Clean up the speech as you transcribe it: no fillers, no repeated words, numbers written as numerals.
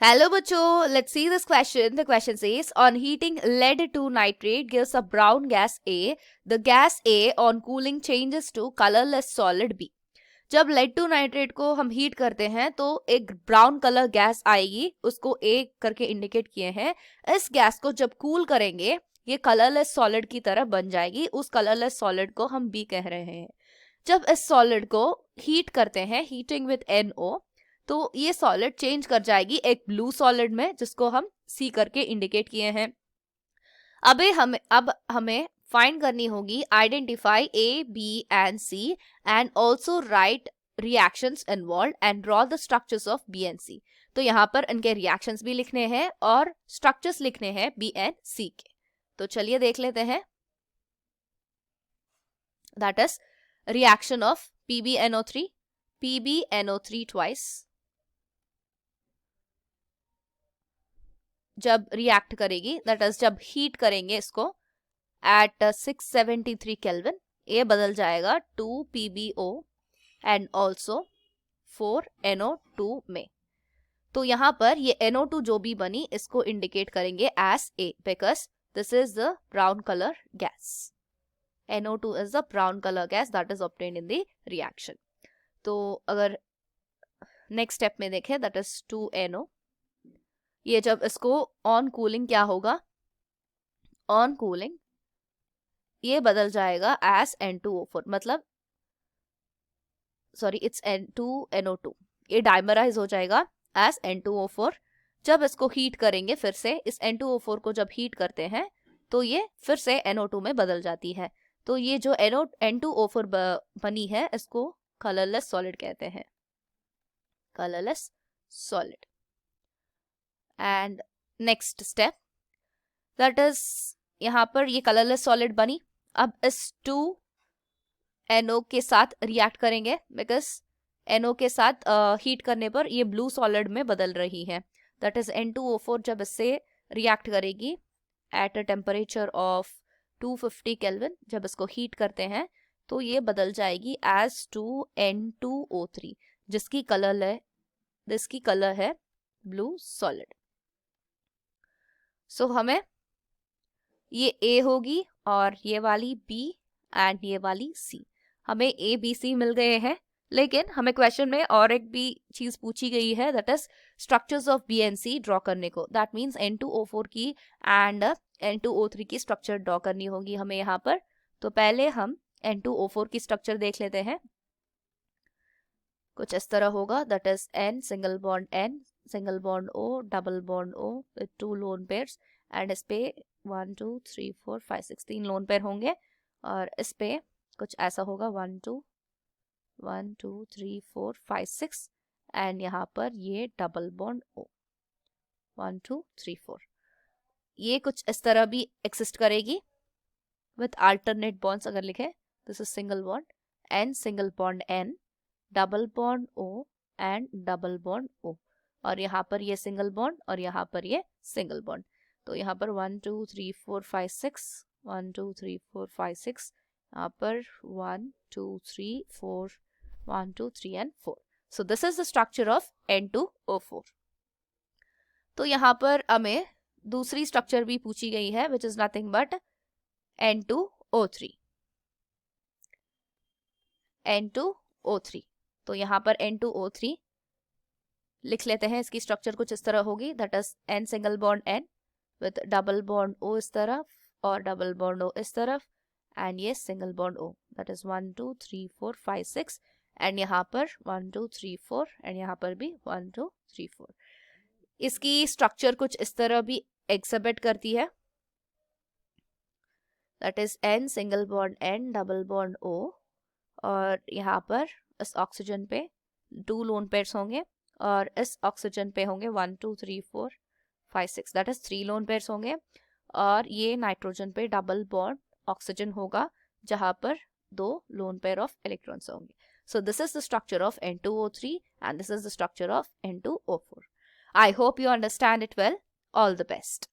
Hello, Bacho. Let's see this question. The question says, on heating lead to nitrate gives a brown gas A. The gas A on cooling changes to colorless solid B. जब led to nitrate को हम heat करते हैं तो एक brown colour gas आएगी, उसको ए करके इंडिकेट किए हैं। इस गैस को जब कूल करेंगे ये कलरलेस सॉलिड की तरह बन जाएगी। उस कलरलेस सॉलिड को हम बी कह रहे हैं। जब इस सॉलिड को हीट करते हैं, हीटिंग विद NO, तो ये सॉलिड चेंज कर जाएगी एक ब्लू सॉलिड में, जिसको हम सी करके इंडिकेट किए हैं। अब हमें फाइंड करनी होगी identify A, B and C and also write reactions involved and draw the structures of B and C। तो यहाँ पर इनके रिएक्शंस भी लिखने हैं और स्ट्रक्चर्स लिखने हैं B and C के। तो चलिए देख लेते हैं। That is reaction of PbNO3 twice। जब रिएक्ट करेगी, दैट इज जब हीट करेंगे इसको एट 673 केल्विन, ये बदल जाएगा 2 PbO एंड ऑल्सो 4 NO2 में। तो यहाँ पर ये NO2 जो भी बनी इसको इंडिकेट करेंगे as A because this is the brown colour gas. NO2 is the brown color gas that is obtained in the reaction। तो अगर नेक्स्ट स्टेप में देखें, दैट इज 2NO। ये जब इसको ऑन कूलिंग क्या होगा, ऑन कूलिंग ये बदल जाएगा एज N2O4, मतलब सॉरी इट्स N2NO2। ये डाइमराइज हो जाएगा एज N2O4। जब इसको हीट करेंगे फिर से, इस N2O4 को जब हीट करते हैं तो ये फिर से NO2 में बदल जाती है। तो ये जो N2O4 बनी है इसको कलरलेस सॉलिड कहते हैं, colourless solid. And next step, that is यहाँ पर ये कलरलेस सॉलिड बनी। अब इस 2NO के साथ रिएक्ट करेंगे बिकॉज NO के साथ हीट करने पर ये ब्लू सॉलिड में बदल रही है। दैट इज N2O4 जब इससे रिएक्ट करेगी at a temperature of 250 kelvin, जब इसको हीट करते हैं तो ये बदल जाएगी एज 2N2O3 जिसकी कलर है ब्लू सॉलिड। सो हमें ये A होगी और ये वाली B एंड ये वाली C। हमें A, B, C मिल गए हैं, लेकिन हमें क्वेश्चन में और एक भी चीज पूछी गई है, that is structures of B and C draw करने को। दैट मीन्स N2O4 की एंड N2O3 की स्ट्रक्चर ड्रॉ करनी होगी हमें यहाँ पर। तो पहले हम N2O4 की स्ट्रक्चर देख लेते हैं। कुछ इस तरह होगा, that is N single bond O double bond O with 2 lone pairs and इस पे 1 2 3 4 5 6 3 लोन पेयर होंगे और इस पे कुछ ऐसा होगा 1 2 3 4 5 6 एंड यहाँ पर ये डबल बॉन्ड O 1 2 3 4। ये कुछ इस तरह भी एक्सिस्ट करेगी विथ अल्टरनेट बॉन्ड्स। अगर लिखे, this is single bond N single bond N double bond O and double bond O, और यहाँ पर ये सिंगल बॉन्ड और यहाँ पर ये सिंगल बॉन्ड। तो यहाँ पर 1 2 3 4 5 6 1 2 3 4 5 6, यहाँ पर 1 2 3 4 1 2 3 and 4। So this is the structure of N2O4। तो यहाँ पर हमें दूसरी स्ट्रक्चर भी पूछी गई है which is nothing but N2O3। N2O3, तो यहाँ पर N2O3 लिख लेते हैं। इसकी स्ट्रक्चर कुछ इस तरह होगी, that is N single bond N with double bond O इस तरफ और डबल बॉन्ड O इस तरफ एंड ये single bond O, that is 1 2 3 4 5 6 and यहाँ पर 1 2 3 4 एंड यहाँ पर भी 1 2 3 4। इसकी स्ट्रक्चर कुछ इस तरह भी एग्जिबिट करती है, that is N single bond N double bond O और यहाँ पर इस ऑक्सीजन पे 2 लोन पेयर्स होंगे और इस ऑक्सीजन पे होंगे 1 2 3 4 5 6, दैट इज 3 लोन पेयर्स होंगे और ये नाइट्रोजन पे डबल बॉन्ड ऑक्सीजन होगा जहां पर 2 लोन पेयर ऑफ इलेक्ट्रॉन्स होंगे। So this is the structure of N2O3 and this is the structure of N2O4. I hope you understand it well. All the best.